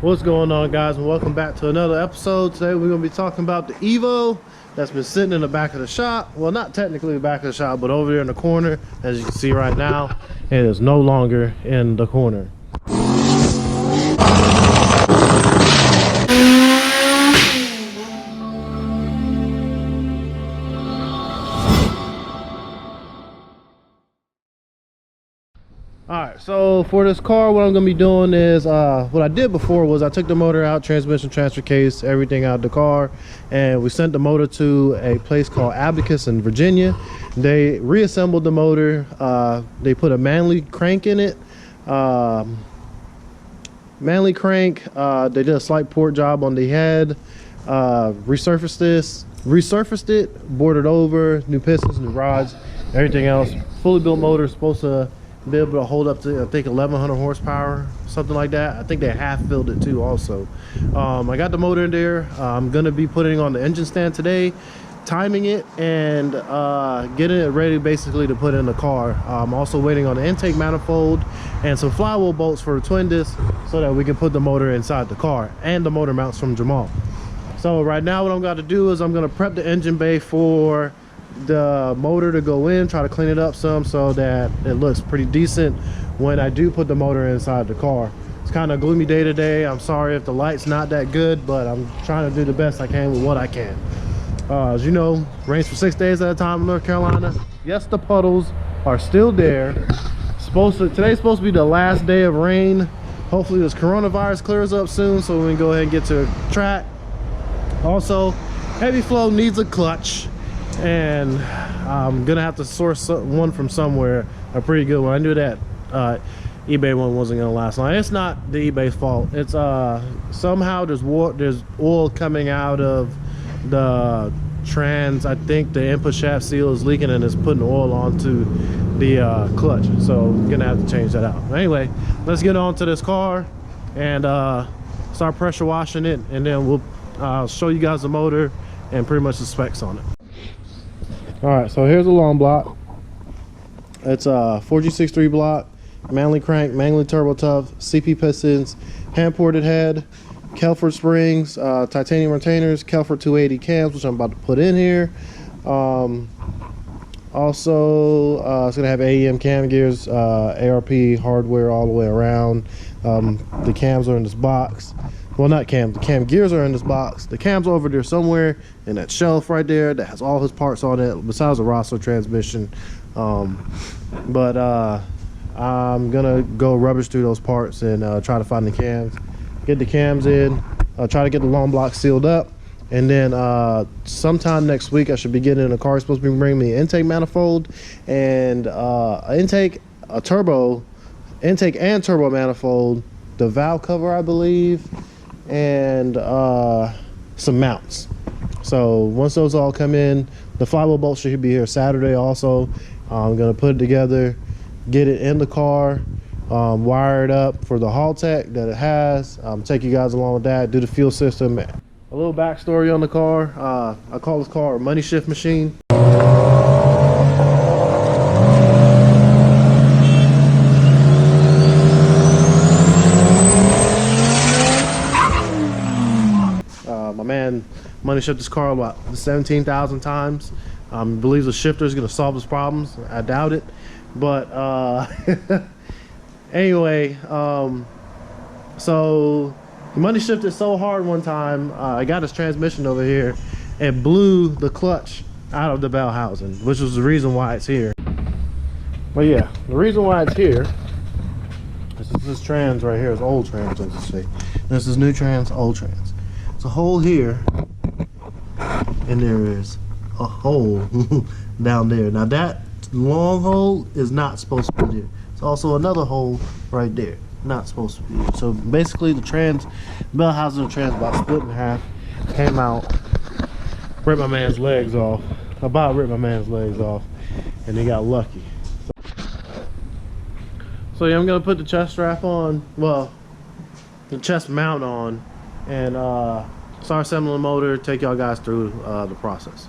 What's going on, guys, and welcome back to another episode. Today we're going to be talking about the EVO that's been sitting in the back of the shop. Well, not technically the back of the shop, but over there in the corner. As you can see right now, it is no longer in the corner. Alright, so for this car, what I'm going to be doing is, what I did before was I took the motor out, transmission, transfer case, everything out of the car, and we sent the motor to a place called Abacus in Virginia. They reassembled the motor. They put a Manley crank in it. Manley crank. They did a slight port job on the head. Resurfaced it, boarded over, new pistons, new rods, everything else. Fully built motor, supposed to be able to hold up to, I think, 1100 horsepower, something like that. I think they half filled it too also. I got the motor in there. I'm gonna be putting on the engine stand today, timing it, and getting it ready basically to put in the car. I'm also waiting on the intake manifold and some flywheel bolts for the twin disc so that we can put the motor inside the car, and the motor mounts from Jamal. So right now what I'm going to do is I'm going to prep the engine bay for the motor to go in, try to clean it up some so that it looks pretty decent when I do put the motor inside the car. It's kind of a gloomy day today. I'm sorry if the light's not that good, but I'm trying to do the best I can with what I can. As you know, rains for 6 days at a time in North Carolina. Yes, the puddles are still there. Today's supposed to be the last day of rain. Hopefully this coronavirus clears up soon so we can go ahead and get to the track. Also, heavy flow needs a clutch, and I'm gonna have to source one from somewhere, a pretty good one. I knew that eBay one wasn't gonna last long. It's not the eBay's fault. It's somehow there's oil coming out of the trans. I think the input shaft seal is leaking and it's putting oil onto the clutch, so I'm gonna have to change that out. Anyway, let's get on to this car and start pressure washing it, and then I'll show you guys the motor and pretty much the specs on it. All right, so here's a long block. It's a 4G63 block, Manley crank, Manley turbo tough, CP pistons, hand ported head, Kelford springs, titanium retainers, Kelford 280 cams, which I'm about to put in here. Also, it's gonna have AEM cam gears, ARP hardware all the way around. The cams are in this box. Well, not cams, the cam gears are in this box. The cam's over there somewhere in that shelf right there that has all his parts on it besides the Rossler transmission. But I'm gonna go rubbish through those parts and try to find the cams, get the cams in, try to get the long block sealed up, and then sometime next week I should be getting in a car. It's supposed to be bringing me an intake manifold and intake and turbo manifold, the valve cover I believe, and some mounts. So once those all come in, the flywheel bolt should be here Saturday also. I'm gonna put it together, get it in the car, wire it up for the haul tech that it has, take you guys along with that, do the fuel system. A little backstory on the car. I call this car a MONEYSHIFT machine. My man money shift this car about 17,000 times. Believes the shifter is going to solve his problems. I doubt it, but anyway, so he money shifted so hard one time. I got his transmission over here and blew the clutch out of the bell housing, which was the reason why it's here. But yeah, the reason why it's here is this trans right here is old trans, let's just say. This is new trans, old trans. It's a hole here, and there is a hole down there. Now that long hole is not supposed to be there. It's also another hole right there, not supposed to be there. So basically the bell housing of the trans about split in half, came out, ripped my man's legs off, about ripped my man's legs off, and they got lucky. So yeah, I'm gonna put the chest strap on, well, the chest mount on, and start assembling the motor, take y'all guys through the process.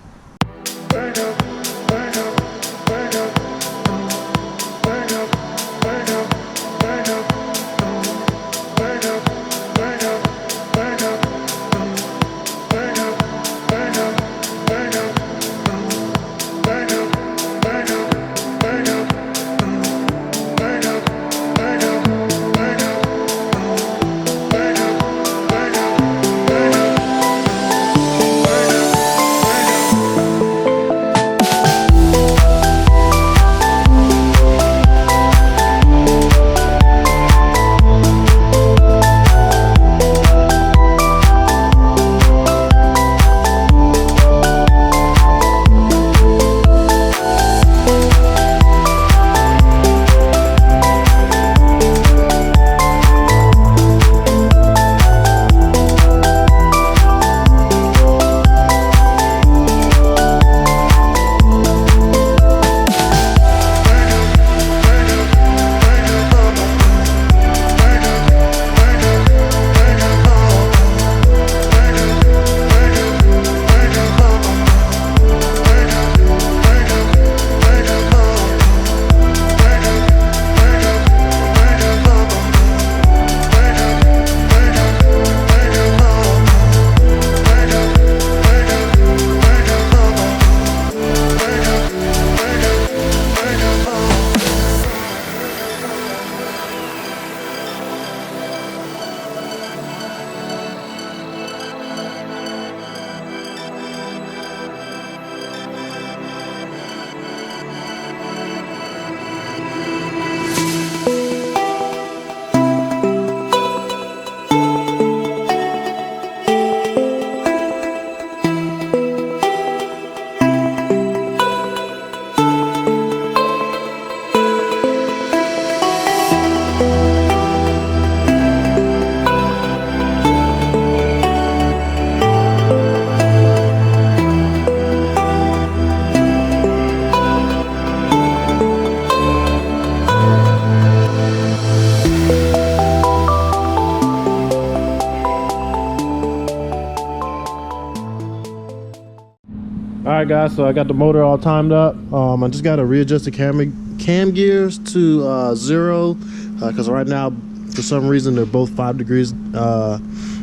Alright guys, so I got the motor all timed up. I just got to readjust the cam gears to 0 because right now for some reason they're both 5 degrees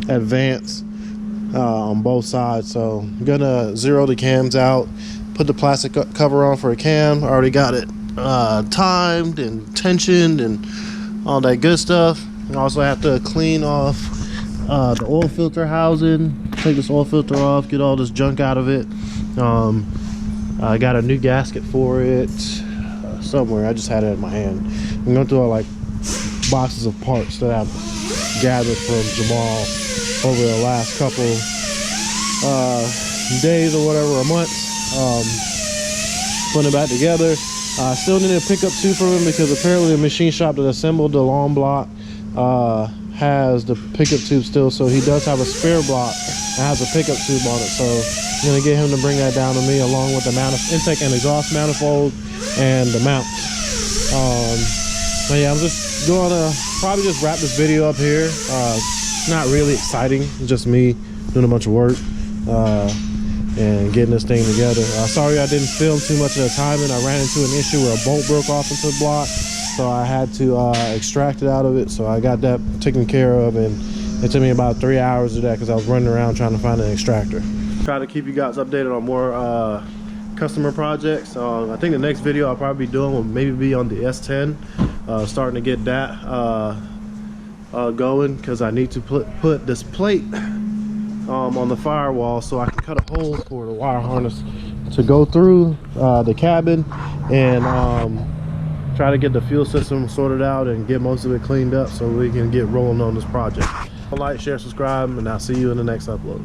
advanced on both sides. So I'm gonna 0 the cams out, put the plastic cover on for a cam. I already got it timed and tensioned and all that good stuff. I also have to clean off the oil filter housing, take this oil filter off, get all this junk out of it. I got a new gasket for it somewhere. I just had it in my hand. I'm going through all like boxes of parts that I've gathered from Jamal over the last couple days or whatever, or months, putting it back together. I still need a pickup tube from him because apparently the machine shop that assembled the long block has the pickup tube still, so he does have a spare block that has a pickup tube on it. So I'm gonna get him to bring that down to me along with the intake and exhaust manifold and the mount. But yeah, I'm just gonna probably just wrap this video up here. It's not really exciting, it's just me doing a bunch of work and getting this thing together. Sorry I didn't film too much of the timing. I ran into an issue where a bolt broke off into the block, so I had to extract it out of it. So I got that taken care of, and it took me about 3 hours to do that because I was running around trying to find an extractor. Try to keep you guys updated on more customer projects. I think the next video I'll probably be doing will maybe be on the S10, starting to get that going because I need to put this plate on the firewall so I can cut a hole for the wire harness to go through the cabin and try to get the fuel system sorted out and get most of it cleaned up so we can get rolling on this project. Like, share, subscribe, and I'll see you in the next upload.